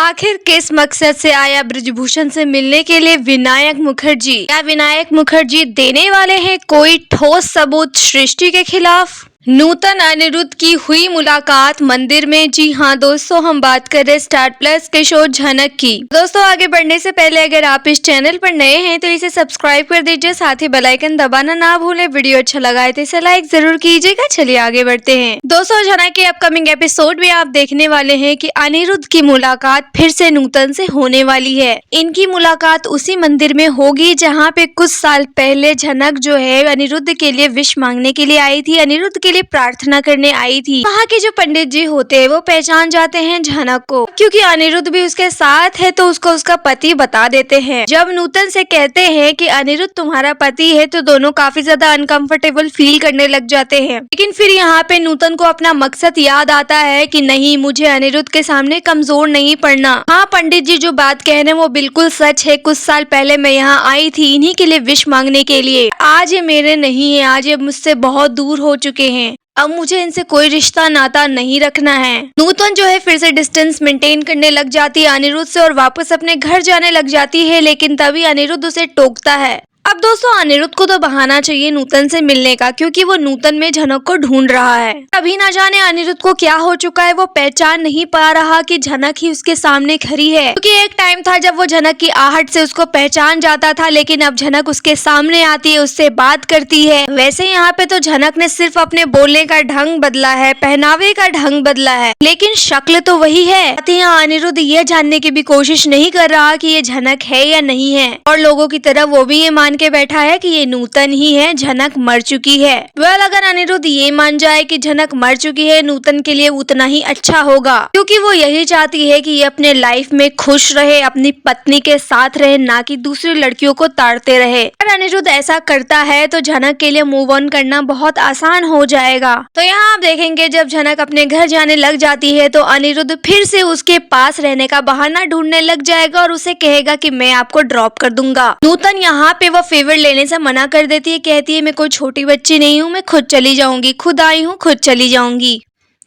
आखिर किस मकसद से आया ब्रिजभूषण से मिलने के लिए विनायक मुखर्जी? क्या विनायक मुखर्जी देने वाले हैं कोई ठोस सबूत सृष्टि के खिलाफ? नूतन अनिरुद्ध की हुई मुलाकात मंदिर में। जी हाँ दोस्तों, हम बात कर रहे स्टार प्लस के शो झनक की। दोस्तों आगे बढ़ने से पहले अगर आप इस चैनल पर नए हैं तो इसे सब्सक्राइब कर दीजिए, साथ ही बेल आइकन दबाना ना भूलें। वीडियो अच्छा लगा है तो इसे लाइक जरूर कीजिएगा। चलिए आगे बढ़ते हैं। दोस्तों झनक के अपकमिंग एपिसोड में आप देखने वाले हैं कि अनिरुद्ध की मुलाकात फिर से नूतन से होने वाली है। इनकी मुलाकात उसी मंदिर में होगी जहाँ पे कुछ साल पहले झनक जो है अनिरुद्ध के लिए विश मांगने के लिए आई थी, अनिरुद्ध के लिए प्रार्थना करने आई थी। वहाँ के जो पंडित जी होते हैं वो पहचान जाते हैं झनक को, क्योंकि अनिरुद्ध भी उसके साथ है तो उसको उसका पति बता देते हैं। जब नूतन से कहते हैं कि अनिरुद्ध तुम्हारा पति है तो दोनों काफी ज्यादा अनकंफर्टेबल फील करने लग जाते हैं। लेकिन फिर यहाँ पे नूतन को अपना मकसद याद आता है कि नहीं, मुझे अनिरुद्ध के सामने कमजोर नहीं पड़ना। हाँ, पंडित जी जो बात कह रहे हैं वो बिल्कुल सच है। कुछ साल पहले मैं यहाँ आई थी इन्हीं के लिए विश मांगने के लिए। आज ये मेरे नहीं है, आज ये मुझसे बहुत दूर हो चुके हैं। अब मुझे इनसे कोई रिश्ता नाता नहीं रखना है। नूतन जो है फिर से डिस्टेंस मेंटेन करने लग जाती है अनिरुद्ध से और वापस अपने घर जाने लग जाती है। लेकिन तभी अनिरुद्ध उसे टोकता है। अब दोस्तों अनिरुद्ध को तो बहाना चाहिए नूतन से मिलने का, क्योंकि वो नूतन में झनक को ढूंढ रहा है। अभी ना जाने अनिरुद्ध को क्या हो चुका है, वो पहचान नहीं पा रहा कि झनक ही उसके सामने खड़ी है। क्योंकि एक टाइम था जब वो झनक की आहट से उसको पहचान जाता था, लेकिन अब झनक उसके सामने आती है, उससे बात करती है। वैसे यहाँ पे तो झनक ने सिर्फ अपने बोलने का ढंग बदला है, पहनावे का ढंग बदला है, लेकिन शक्ल तो वही है। यहाँ अनिरुद्ध ये जानने की भी कोशिश नहीं कर रहा कि ये झनक है या नहीं है, और लोगों की तरह वो भी ये मान के बैठा है कि ये नूतन ही है, झनक मर चुकी है। अगर अनिरुद्ध ये मान जाए कि झनक मर चुकी है, नूतन के लिए उतना ही अच्छा होगा, क्योंकि वो यही चाहती है कि ये अपने लाइफ में खुश रहे, अपनी पत्नी के साथ रहे, ना कि दूसरी लड़कियों को ताड़ते रहे। अगर अनिरुद्ध ऐसा करता है तो झनक के लिए मूव ऑन करना बहुत आसान हो जाएगा। तो यहाँ आप देखेंगे जब झनक अपने घर जाने लग जाती है तो अनिरुद्ध फिर से उसके पास रहने का बहाना ढूंढने लग जाएगा और उसे कहेगा कि मैं आपको ड्रॉप कर दूंगा। नूतन यहाँ पे वो फेवर लेने से मना कर देती है, कहती है मैं कोई छोटी बच्ची नहीं हूँ, मैं खुद चली जाऊंगी, खुद आई हूँ, खुद चली जाऊंगी।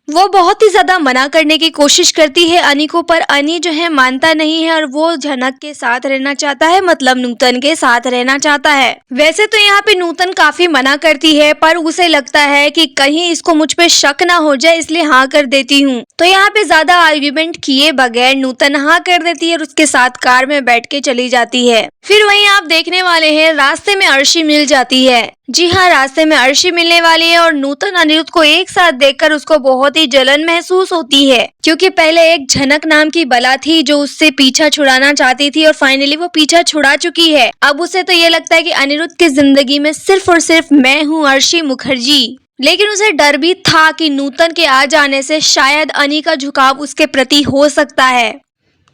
वो बहुत ही ज्यादा मना करने की कोशिश करती है अनी को, पर अनी जो है मानता नहीं है और वो झनक के साथ रहना चाहता है, मतलब नूतन के साथ रहना चाहता है। वैसे तो यहाँ पे नूतन काफी मना करती है, पर उसे लगता है कि कहीं इसको मुझ पे शक ना हो जाए, इसलिए हाँ कर देती हूँ। तो यहाँ पे ज्यादा आर्ग्यूमेंट किए बगैर नूतन हाँ कर देती है और उसके साथ कार में बैठ के चली जाती है। फिर वहीं आप देखने वाले हैं रास्ते में अर्शी मिल जाती है। जी हाँ, रास्ते में अर्शी मिलने वाली है और नूतन अनिरुद्ध को एक साथ देखकर उसको बहुत ही जलन महसूस होती है, क्योंकि पहले एक झनक नाम की बला थी जो उससे पीछा छुड़ाना चाहती थी और फाइनली वो पीछा छुड़ा चुकी है। अब उसे तो ये लगता है कि अनिरुद्ध की जिंदगी में सिर्फ और सिर्फ मैं हूँ, अर्शी मुखर्जी। लेकिन उसे डर भी था कि नूतन के आ जाने से शायद अनी का झुकाव उसके प्रति हो सकता है,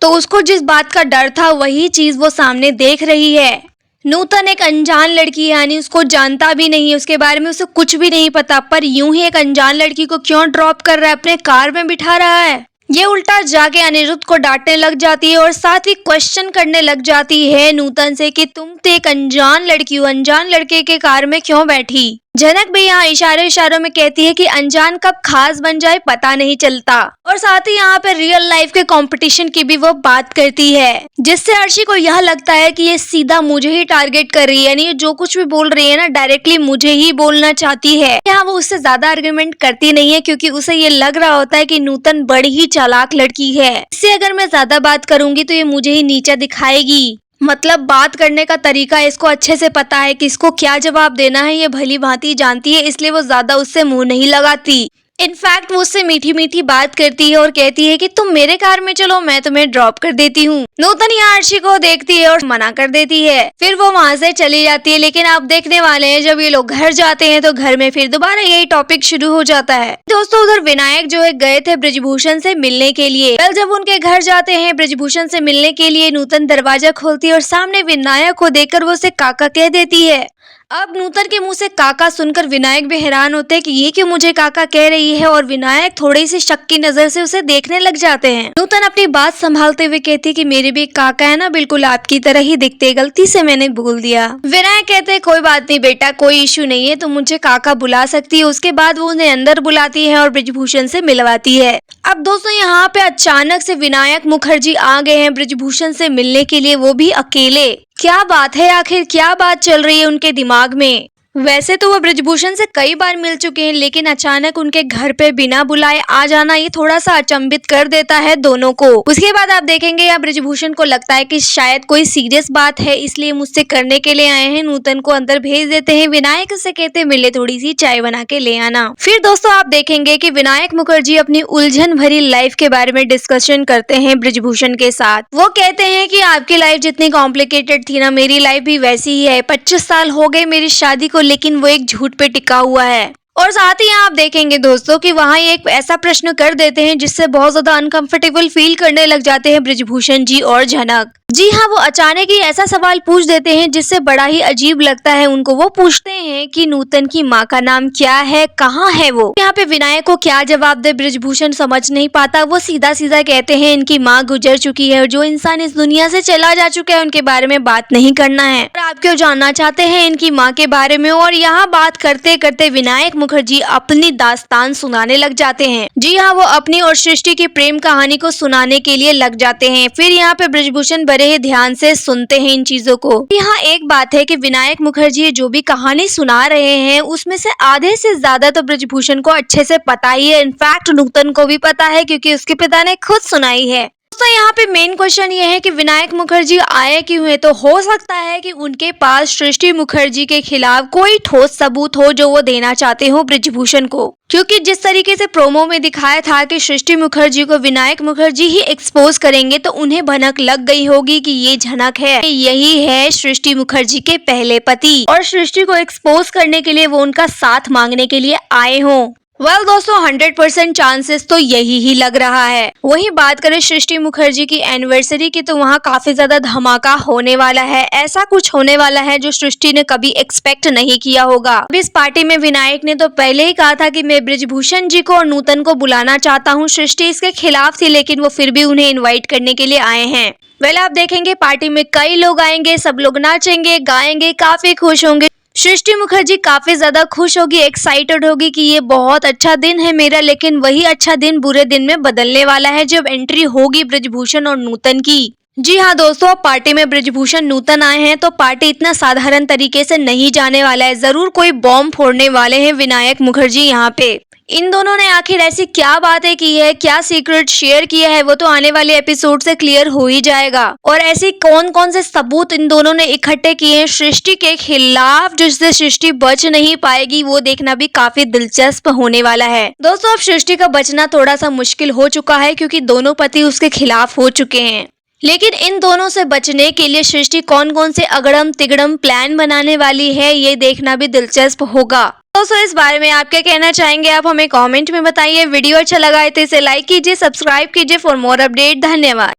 तो उसको जिस बात का डर था वही चीज वो सामने देख रही है। नूतन एक अनजान लड़की है, यानी उसको जानता भी नहीं, उसके बारे में उसे कुछ भी नहीं पता, पर यूं ही एक अनजान लड़की को क्यों ड्रॉप कर रहा है, अपने कार में बिठा रहा है। ये उल्टा जाके अनिरुद्ध को डांटने लग जाती है और साथ ही क्वेश्चन करने लग जाती है नूतन से कि तुम तो एक अनजान लड़की हो, अनजान लड़के के कार में क्यों बैठी। झनक भी यहाँ इशारों में कहती है कि अनजान कब खास बन जाए पता नहीं चलता, और साथ ही यहाँ पे रियल लाइफ के कंपटीशन की भी वो बात करती है, जिससे अर्शी को यह लगता है कि ये सीधा मुझे ही टारगेट कर रही है, यानी ये जो कुछ भी बोल रही है ना डायरेक्टली मुझे ही बोलना चाहती है। यहाँ वो उससे ज्यादा आर्ग्यूमेंट करती नहीं है, क्योंकि उसे ये लग रहा होता है कि नूतन बड़ी ही चालाक लड़की है, इससे अगर मैं ज्यादा बात करूंगी तो ये मुझे ही नीचा दिखाएगी। मतलब बात करने का तरीका इसको अच्छे से पता है कि इसको क्या जवाब देना है, ये भली भांति जानती है, इसलिए वो ज्यादा उससे मुंह नहीं लगाती। इनफैक्ट वो उससे मीठी मीठी बात करती है और कहती है कि तुम मेरे कार में चलो, मैं तुम्हें ड्रॉप कर देती हूँ। नूतन यहाँ अर्शी को देखती है और मना कर देती है, फिर वो वहाँ से चली जाती है। लेकिन आप देखने वाले हैं जब ये लोग घर जाते हैं तो घर में फिर दोबारा यही टॉपिक शुरू हो जाता है। दोस्तों उधर विनायक जो है गए थे ब्रिजभूषण से मिलने के लिए। कल जब उनके घर जाते हैं ब्रिजभूषण से मिलने के लिए, नूतन दरवाजा खोलती है और सामने विनायक को देखकर वो उसे काका कह देती है। अब नूतन के मुंह से काका सुनकर विनायक भी हैरान होते हैं कि ये क्यों मुझे काका कह रही है, और विनायक थोड़ी सी शक की नजर से उसे देखने लग जाते हैं। नूतन अपनी बात संभालते हुए कहती है कि मेरे भी एक काका है ना, बिल्कुल आपकी तरह ही दिखते, गलती से मैंने बोल दिया। विनायक कहते हैं कोई बात नहीं बेटा, कोई इशू नहीं है, तुम मुझे काका बुला सकती है। उसके बाद वो उन्हें अंदर बुलाती है और ब्रिजभूषण से मिलवाती है। अब दोस्तों यहाँ पे अचानक से विनायक मुखर्जी आ गए हैं ब्रिजभूषण से मिलने के लिए, वो भी अकेले। क्या बात है, आखिर क्या बात चल रही है उनके दिमाग में? वैसे तो वो ब्रिजभूषण से कई बार मिल चुके हैं, लेकिन अचानक उनके घर पे बिना बुलाए आ जाना ये थोड़ा सा अचंभित कर देता है दोनों को। उसके बाद आप देखेंगे या ब्रिजभूषण को लगता है कि शायद कोई सीरियस बात है, इसलिए मुझसे करने के लिए आए हैं। नूतन को अंदर भेज देते हैं। विनायक उससे कहते हैं मिले थोड़ी सी चाय बना के ले आना। फिर दोस्तों आप देखेंगे कि विनायक मुखर्जी अपनी उलझन भरी लाइफ के बारे में डिस्कशन करते हैं ब्रिजभूषण के साथ। वो कहते हैं कि आपकी लाइफ जितनी कॉम्प्लिकेटेड थी ना, मेरी लाइफ भी वैसी ही है। 25 साल हो गए मेरी शादी को, लेकिन वो एक झूठ पे टिका हुआ है। और साथ ही आप देखेंगे दोस्तों कि वहाँ एक ऐसा प्रश्न कर देते हैं जिससे बहुत ज्यादा अनकंफर्टेबल फील करने लग जाते हैं ब्रिजभूषण जी और झनक। जी हाँ, वो अचानक ही ऐसा सवाल पूछ देते हैं जिससे बड़ा ही अजीब लगता है उनको। वो पूछते हैं कि नूतन की माँ का नाम क्या है, कहाँ है वो। यहाँ पे विनायक को क्या जवाब दे ब्रिजभूषण समझ नहीं पाता। वो सीधा सीधा कहते हैं इनकी माँ गुजर चुकी है और जो इंसान इस दुनिया से चला जा चुका है उनके बारे में बात नहीं करना है। और आप क्यों जानना चाहते हैं इनकी माँ के बारे में? और यहाँ बात करते करते विनायक मुखर्जी अपनी दास्तान सुनाने लग जाते हैं। जी हाँ, वो अपनी और सृष्टि की प्रेम कहानी को सुनाने के लिए लग जाते हैं। फिर यहाँ पे ब्रिजभूषण बड़े ही ध्यान से सुनते हैं इन चीजों को। यहाँ एक बात है कि विनायक मुखर्जी जो भी कहानी सुना रहे हैं उसमें से आधे से ज्यादा तो ब्रिजभूषण को अच्छे से पता ही है। इनफैक्ट नूतन को भी पता है क्योंकि उसके पिता ने खुद सुनाई है। दोस्तों यहाँ पे मेन क्वेश्चन ये है कि विनायक मुखर्जी आए क्यों हैं? तो हो सकता है कि उनके पास सृष्टि मुखर्जी के खिलाफ कोई ठोस सबूत हो जो वो देना चाहते हो ब्रिजभूषण को। क्योंकि जिस तरीके से प्रोमो में दिखाया था कि सृष्टि मुखर्जी को विनायक मुखर्जी ही एक्सपोज करेंगे, तो उन्हें भनक लग गई होगी कि ये झनक है, यही है सृष्टि मुखर्जी के पहले पति, और सृष्टि को एक्सपोज करने के लिए वो उनका साथ मांगने के लिए आए हों। वेल दोस्तों 100% चांसेस तो यही ही लग रहा है। वहीं बात करें सृष्टि मुखर्जी की एनिवर्सरी की, तो वहाँ काफी ज्यादा धमाका होने वाला है। ऐसा कुछ होने वाला है जो सृष्टि ने कभी एक्सपेक्ट नहीं किया होगा। अब इस पार्टी में विनायक ने तो पहले ही कहा था कि मैं ब्रिजभूषण जी को और नूतन को बुलाना चाहता हूँ। सृष्टि इसके खिलाफ थी, लेकिन वो फिर भी उन्हें इन्वाइट करने के लिए आए हैं। वेल आप देखेंगे पार्टी में कई लोग आएंगे, सब लोग नाचेंगे गाएंगे, काफी खुश होंगे। सृष्टि मुखर्जी काफी ज्यादा खुश होगी, एक्साइटेड होगी कि ये बहुत अच्छा दिन है मेरा, लेकिन वही अच्छा दिन बुरे दिन में बदलने वाला है जब एंट्री होगी ब्रिजभूषण और नूतन की। जी हाँ दोस्तों, पार्टी में ब्रिजभूषण नूतन आए हैं तो पार्टी इतना साधारण तरीके से नहीं जाने वाला है। जरूर कोई बॉम्ब फोड़ने वाले हैं विनायक मुखर्जी यहाँ पे। इन दोनों ने आखिर ऐसी क्या बातें की है, क्या सीक्रेट शेयर किया है, वो तो आने वाले एपिसोड से क्लियर हो ही जाएगा। और ऐसी कौन कौन से सबूत इन दोनों ने इकट्ठे किए हैं सृष्टि के खिलाफ जिससे सृष्टि बच नहीं पाएगी, वो देखना भी काफी दिलचस्प होने वाला है। दोस्तों अब सृष्टि का बचना थोड़ा सा मुश्किल हो चुका है क्योंकि दोनों पति उसके खिलाफ हो चुके हैं। लेकिन इन दोनों से बचने के लिए सृष्टि कौन कौन से अगड़म तिगड़म प्लान बनाने वाली है, ये देखना भी दिलचस्प होगा। दोस्तों इस बारे में आप क्या कहना चाहेंगे, आप हमें कमेंट में बताइए। वीडियो अच्छा लगा है तो इसे लाइक कीजिए, सब्सक्राइब कीजिए फॉर मोर अपडेट। धन्यवाद।